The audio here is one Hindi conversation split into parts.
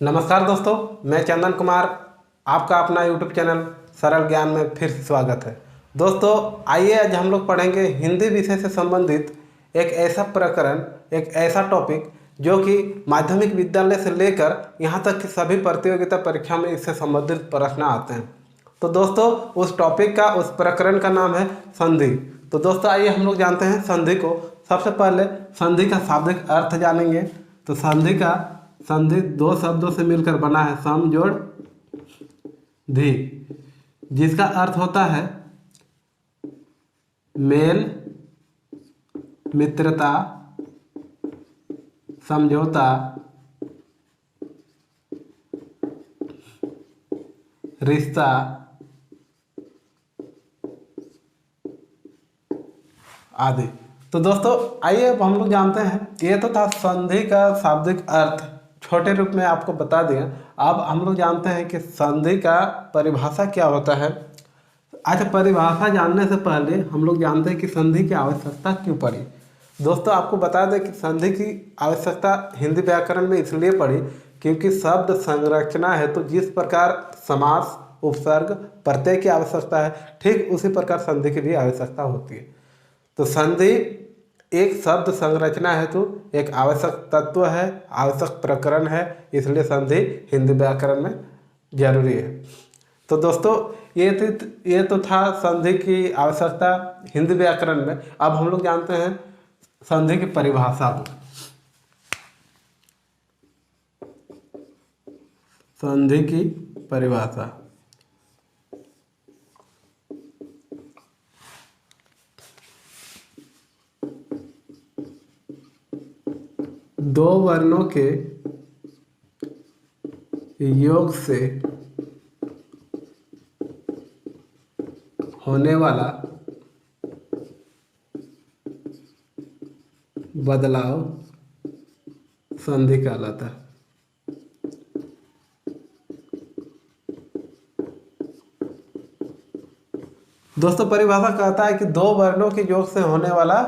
नमस्कार दोस्तों, मैं चंदन कुमार, आपका अपना यूट्यूब चैनल सरल ज्ञान में फिर से स्वागत है। दोस्तों आइए आज हम लोग पढ़ेंगे हिंदी विषय से संबंधित एक ऐसा प्रकरण, एक ऐसा टॉपिक जो कि माध्यमिक विद्यालय से लेकर यहाँ तक कि सभी प्रतियोगिता परीक्षा में इससे संबंधित प्रश्न आते हैं। तो दोस्तों उस टॉपिक का, उस प्रकरण का नाम है संधि। तो दोस्तों आइए हम लोग जानते हैं संधि को। सबसे पहले संधि का शाब्दिक अर्थ जानेंगे। तो संधि दो शब्दों से मिलकर बना है, सम जोड़ धी, जिसका अर्थ होता है मेल, मित्रता, समझौता, रिश्ता, आदि। तो दोस्तों आइए अब हम लोग जानते हैं, ये तो था संधि का शाब्दिक अर्थ, छोटे रूप में आपको बता दिया। अब हम लोग जानते हैं कि संधि का परिभाषा क्या होता है। अच्छा, परिभाषा जानने से पहले हम लोग जानते हैं कि संधि की आवश्यकता क्यों पड़ी। दोस्तों आपको बता दें कि संधि की आवश्यकता हिंदी व्याकरण में इसलिए पड़ी क्योंकि शब्द संरचना है, तो जिस प्रकार समास, उपसर्ग, प्रत्यय की आवश्यकता है, ठीक उसी प्रकार संधि की भी आवश्यकता होती है। तो संधि एक शब्द संरचना है, तो एक आवश्यक तत्व है, आवश्यक प्रकरण है, इसलिए संधि हिंदी व्याकरण में जरूरी है। तो दोस्तों ये तो था संधि की आवश्यकता हिंदी व्याकरण में। अब हम लोग जानते हैं संधि की परिभाषा। संधि की परिभाषा दो वर्णों के योग से होने वाला बदलाव संधि कहलाता है। दोस्तों परिभाषा कहता है कि दो वर्णों के योग से होने वाला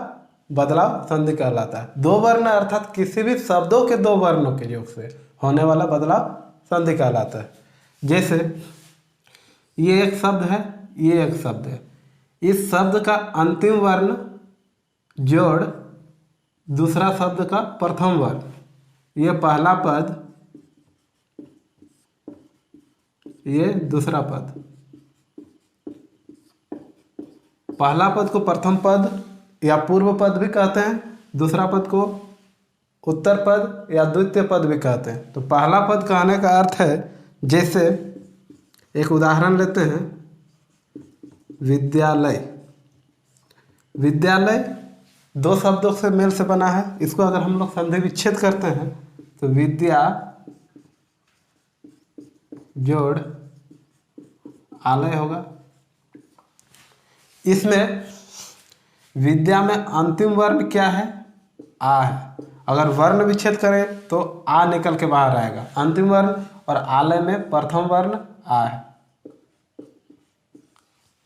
बदलाव संधि कहलाता है। दो वर्ण अर्थात किसी भी शब्दों के दो वर्णों के योग से होने वाला बदलाव संधि कहलाता है। जैसे ये एक शब्द है, ये एक शब्द है, इस शब्द का अंतिम वर्ण जोड़ दूसरा शब्द का प्रथम वर्ण, ये पहला पद, ये दूसरा पद। पहला पद को प्रथम पद या पूर्व पद भी कहते हैं, दूसरा पद को उत्तर पद या द्वितीय पद भी कहते हैं। तो पहला पद कहने का अर्थ है, जैसे एक उदाहरण लेते हैं, विद्यालय। विद्यालय दो शब्दों से मेल से बना है, इसको अगर हम लोग संधि विच्छेद करते हैं तो विद्या जोड़ आलय होगा। इसमें विद्या में अंतिम वर्ण क्या है? आ है। अगर वर्ण विच्छेद करें तो आ निकल के बाहर आएगा, अंतिम वर्ण, और आलय में प्रथम वर्ण आ है।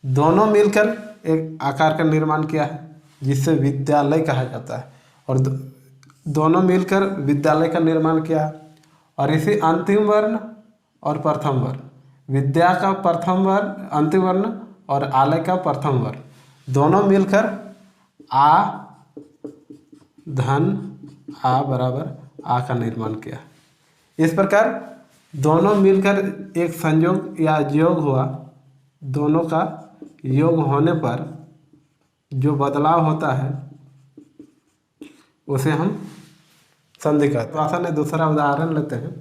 दोनों मिलकर एक आकार का निर्माण किया है जिससे विद्यालय कहा जाता है, और दोनों मिलकर विद्यालय का निर्माण किया है। और इसी अंतिम वर्ण और प्रथम वर्ण, विद्या का प्रथम वर्ण अंतिम वर्ण और आलय का प्रथम वर्ण, दोनों मिलकर आ धन आ बराबर आ का निर्माण किया। इस प्रकार दोनों मिलकर एक संयोग या योग हुआ। दोनों का योग होने पर जो बदलाव होता है उसे हम संधि कहते हैं। तो आसान है, दूसरा उदाहरण लेते हैं,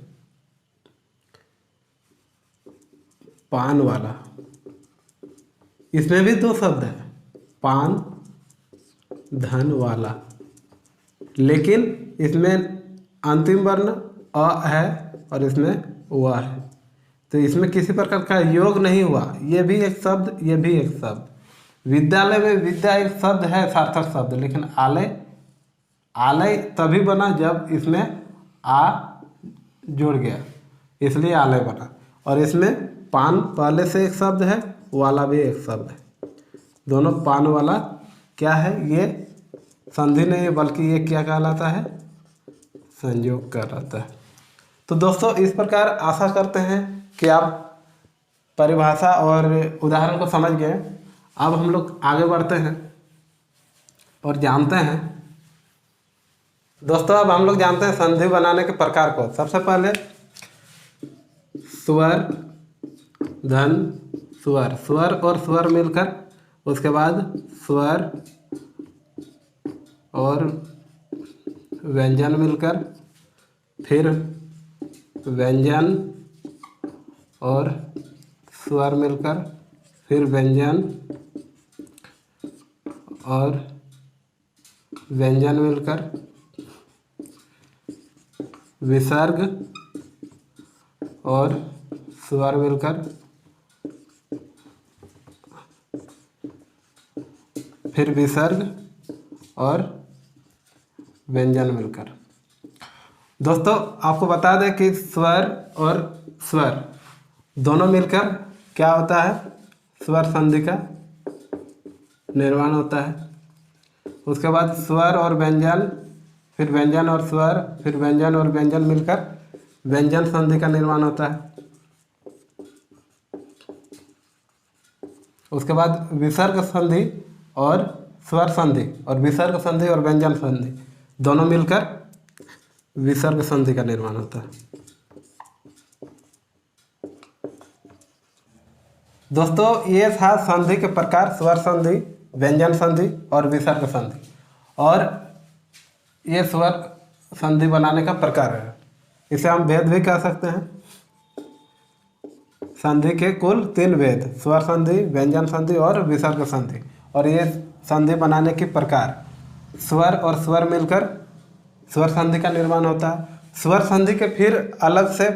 पान वाला। इसमें भी दो शब्द है, पान, धन वाला, लेकिन इसमें अंतिम वर्ण अ है और इसमें व है, तो इसमें किसी प्रकार का योग नहीं हुआ। ये भी एक शब्द, ये भी एक शब्द। विद्यालय में विद्या एक शब्द है, सार्थक शब्द, लेकिन आलय तभी बना जब इसमें आ जुड़ गया, इसलिए आलय बना। और इसमें पान पहले से एक शब्द है, वाला भी एक शब्द है, दोनों पान वाला क्या है? ये संधि नहीं है, बल्कि ये क्या कहलाता है? संयोग कहलाता है। तो दोस्तों इस प्रकार आशा करते हैं कि आप परिभाषा और उदाहरण को समझ गए। अब हम लोग आगे बढ़ते हैं और जानते हैं दोस्तों, अब हम लोग जानते हैं संधि बनाने के प्रकार को। सबसे पहले स्वर, धन, स्वर, स्वर और स्वर मिलकर, उसके बाद स्वर और व्यंजन मिलकर, फिर व्यंजन और स्वर मिलकर, फिर व्यंजन और व्यंजन मिलकर, विसर्ग और स्वर मिलकर, फिर विसर्ग और व्यंजन मिलकर। दोस्तों आपको बता दें कि स्वर और स्वर दोनों मिलकर क्या होता है, स्वर संधि का निर्माण होता है। उसके बाद स्वर और व्यंजन, फिर व्यंजन और स्वर, फिर व्यंजन और व्यंजन मिलकर व्यंजन संधि का निर्माण होता है। उसके बाद विसर्ग संधि और स्वर संधि, और विसर्ग संधि और व्यंजन संधि दोनों मिलकर विसर्ग संधि का निर्माण होता है। दोस्तों ये था संधि के प्रकार, स्वर संधि, व्यंजन संधि और विसर्ग संधि, और ये स्वर संधि बनाने का प्रकार है। इसे हम भेद भी कह सकते हैं। संधि के कुल 3 भेद, स्वर संधि, व्यंजन संधि और विसर्ग संधि। और ये संधि बनाने के प्रकार, स्वर और स्वर मिलकर स्वर संधि का निर्माण होता है। स्वर संधि के फिर अलग से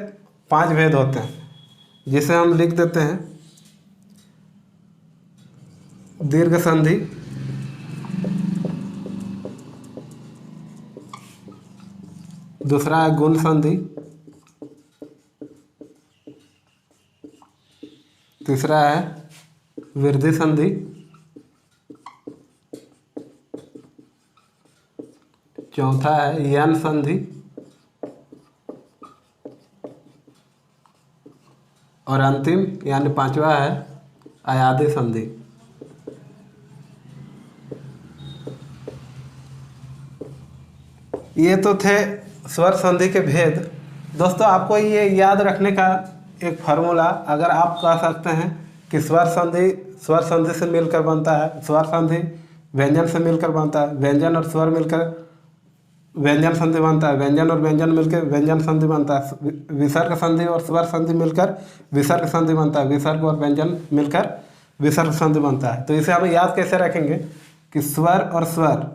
5 भेद होते हैं, जिसे हम लिख देते हैं। दीर्घ संधि, दूसरा है गुण संधि, तीसरा है वृद्धि संधि, चौथा है यन संधि, और अंतिम यानी 5वां है अयादि संधि। ये तो थे स्वर संधि के भेद। दोस्तों आपको ये याद रखने का एक फार्मूला, अगर आप कह सकते हैं कि स्वर संधि से मिलकर बनता है, स्वर संधि व्यंजन से मिलकर बनता है, व्यंजन और स्वर मिलकर व्यंजन संधि बनता है, व्यंजन और व्यंजन मिलकर व्यंजन संधि बनता है, विसर्ग संधि और स्वर संधि मिलकर विसर्ग संधि बनता है, विसर्ग और व्यंजन मिलकर विसर्ग संधि बनता है। तो इसे हम याद कैसे रखेंगे कि स्वर और स्वर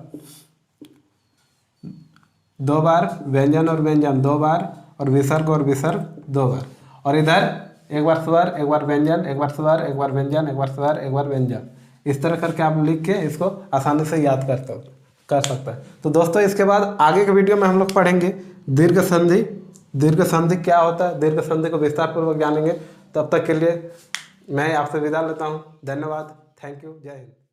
2 बार, व्यंजन और व्यंजन 2 बार, और विसर्ग और विसर्ग 2 बार, और इधर एक बार स्वर, एक बार व्यंजन, एक बार स्वर, एक बार व्यंजन, एक बार स्वर, एक बार व्यंजन। इस तरह करके आप लिख के इसको आसानी से याद कर सकते हैं। तो दोस्तों इसके बाद आगे के वीडियो में हम लोग पढ़ेंगे दीर्घ संधि। दीर्घ संधि क्या होता है, दीर्घ संधि को विस्तार पूर्वक जानेंगे। तब तक के लिए मैं आपसे विदा लेता हूँ। धन्यवाद, थैंक यू, जय हिंद।